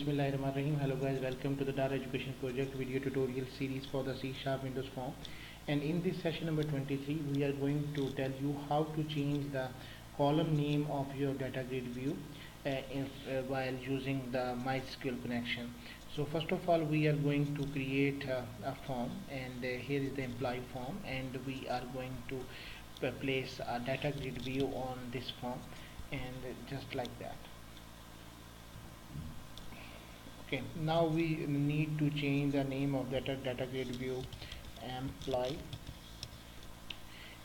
Bismillahirrahmanirrahim. Hello guys, welcome to the Data Education Project video tutorial series for the C# Windows Form. And in this session number 23, we are going to tell you how to change the column name of your data grid view while using the MySQL connection. So first of all, we are going to create a form, and here is the employee form, and we are going to place a data grid view on this form, and just like that. Okay, now we need to change the name of data grid view employee,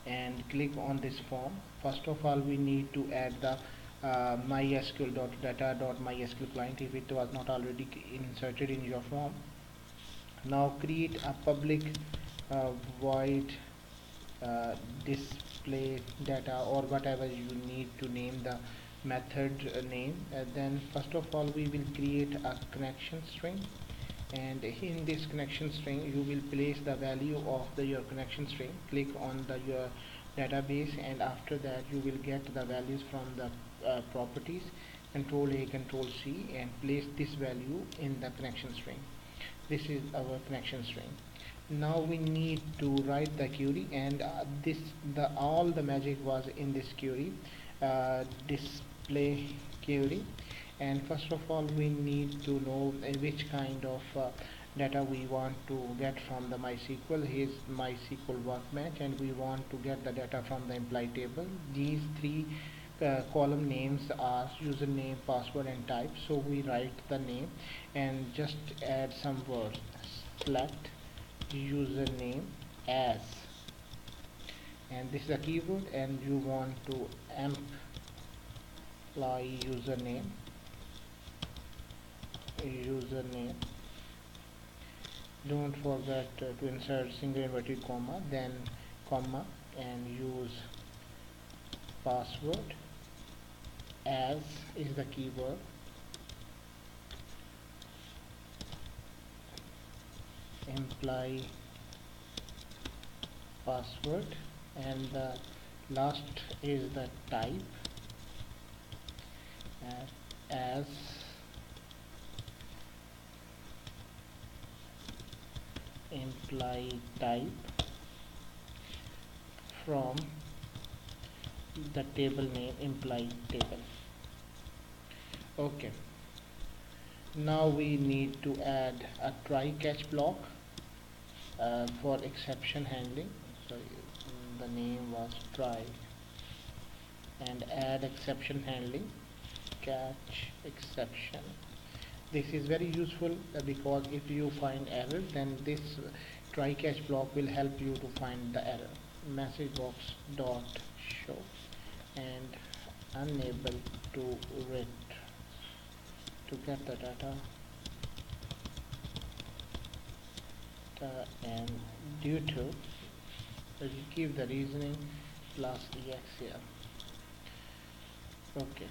and click on this form. First of all, we need to add the mysql.data.mysql client if it was not already inserted in your form. Now create a public void display data, or whatever you need to name the method name. Then first of all, we will create a connection string, and in this connection string you will place the value of your connection string. Click on your database, and after that you will get the values from the properties, Control A, Control C, and place this value in the connection string. This is our connection string. Now we need to write the query, and all the magic was in this query, display query. And first of all, we need to know which kind of data we want to get from the MySQL. Here's MySQL workbench, and we want to get the data from the employee table. These three column names are username, password, and type. So we write the name and just add some words. Select username as, and this is a keyword, and you want to employee username. Don't forget to insert single inverted comma, then comma, and use password. As is the keyword. Employee password, and the last is the type, as employee type from the table name employee table. Okay, now we need to add a try catch block for exception handling. Sorry, the name was try, and add exception handling, catch exception. This is very useful because if you find error, then this try catch block will help you to find the error. Message box dot show, and unable to read to get the data, and due to, you give the reasoning plus ex here. Okay,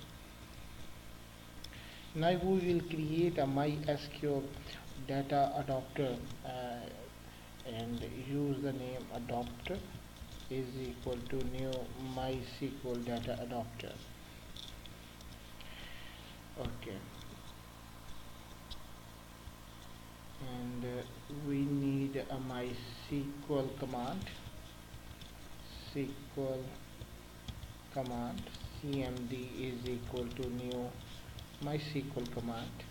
now we will create a MySQL data adapter, and use the name adapter is equal to new MySQL data adapter. Okay, and we need a MySQL command, cmd is equal to new MySQL command,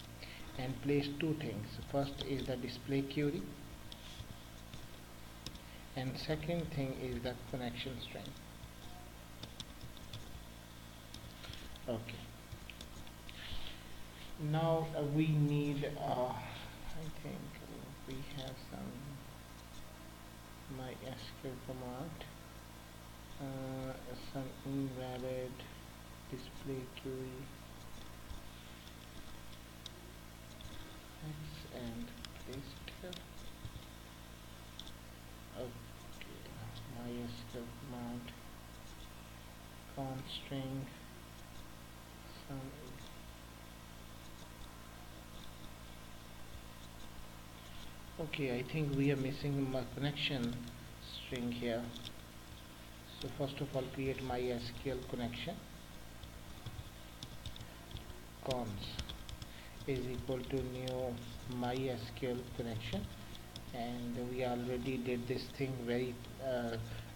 and place two things. First is the display query, and second thing is the connection string. Okay, now we need I think we have some MySQL command, some invalid display query and paste here. Okay, MySQL command const string some. Okay, I think we are missing my connection string here. So first of all, create MySQL connection cons, is equal to new MySQL connection, and we already did this thing very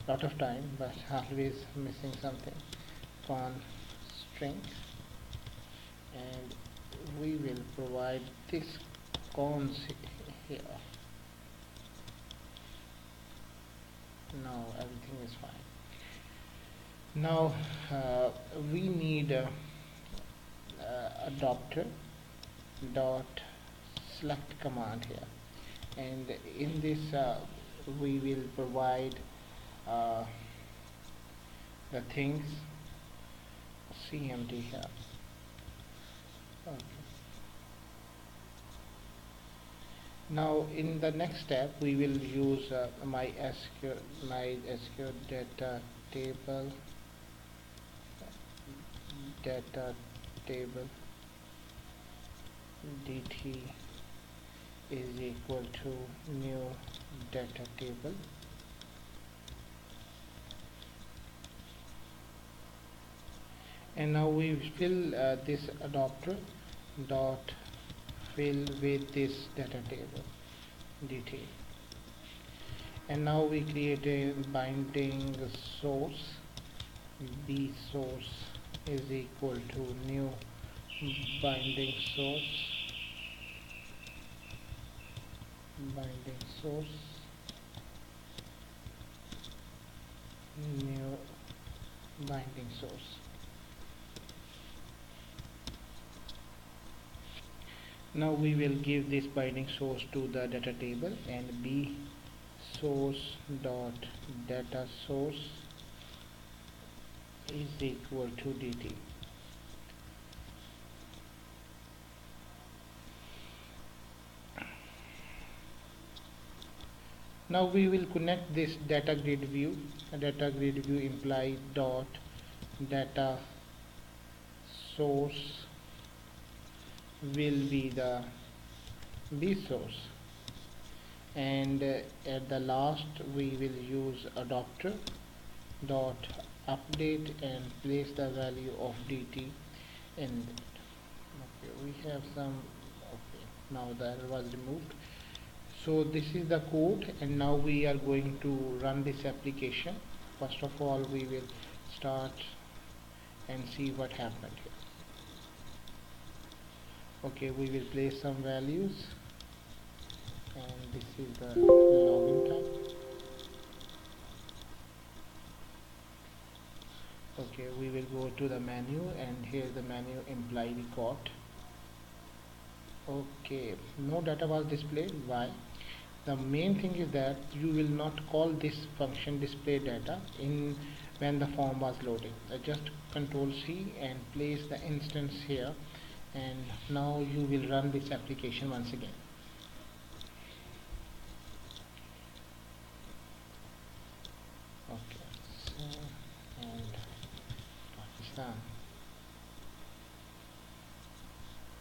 lot of time, but always missing something. Con string, and we will provide this cons here. Now everything is fine. Now we need adapter dot select command here, and in this we will provide uh, the things cmd here. Okay. Now in the next step we will use MySQL data table dt is equal to new data table, and now we fill this adapter dot fill with this data table dt, and now we create a binding source. B source is equal to new binding source new binding source. Now we will give this binding source to the data table, and B source dot data source is equal to dt. Now we will connect this data grid view. Data grid view imply dot data source will be the B source, and at the last we will use adapter dot update and place the value of dt in it. Okay, we have some. Okay, now the error was removed. So this is the code, and now we are going to run this application. First of all, we will start and see what happened here. Okay, we will place some values, and this is the login time. Okay, we will go to the menu, and here the menu imply record. Okay, no data was displayed. Why? The main thing is that you will not call this function display data in when the form was loading. Just control C and place the instance here, and now you will run this application once again. Okay, so, and Pakistan.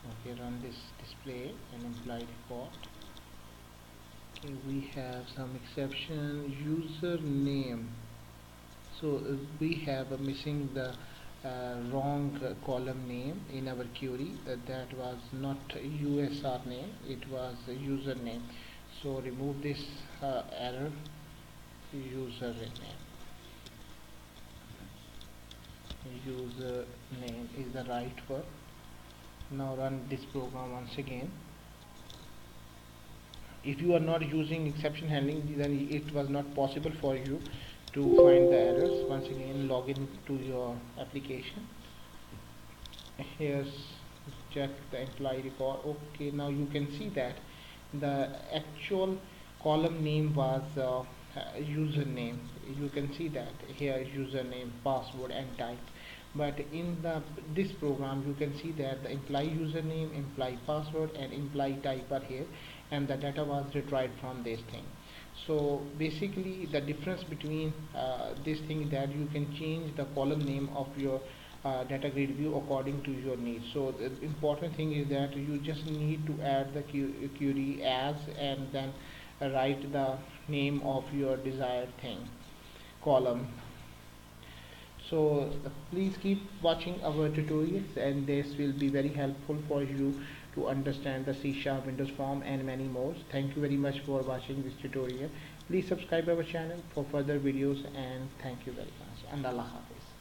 Okay, run this display and imply report. Okay, we have some exception. Username. So we have missing the wrong column name in our query. That was not USR name, it was a username. So remove this error. Username is the right word. Now run this program once again. If you are not using exception handling, then it was not possible for you to find the errors. Once again, log in to your application. Here's check the employee record. Okay, now you can see that the actual column name was username. You can see that here username, password and type, but in this program you can see that the employee username, employee password and employee type are here, and the data was retrieved from this thing. So basically the difference between this thing that you can change the column name of your data grid view according to your needs. So the important thing is that you just need to add the query as, and then write the name of your desired thing column. So please keep watching our tutorials, and this will be very helpful for you to understand the C# Windows Form and many more. Thank you very much for watching this tutorial. Please subscribe our channel for further videos, and thank you very much, and Allah Hafiz.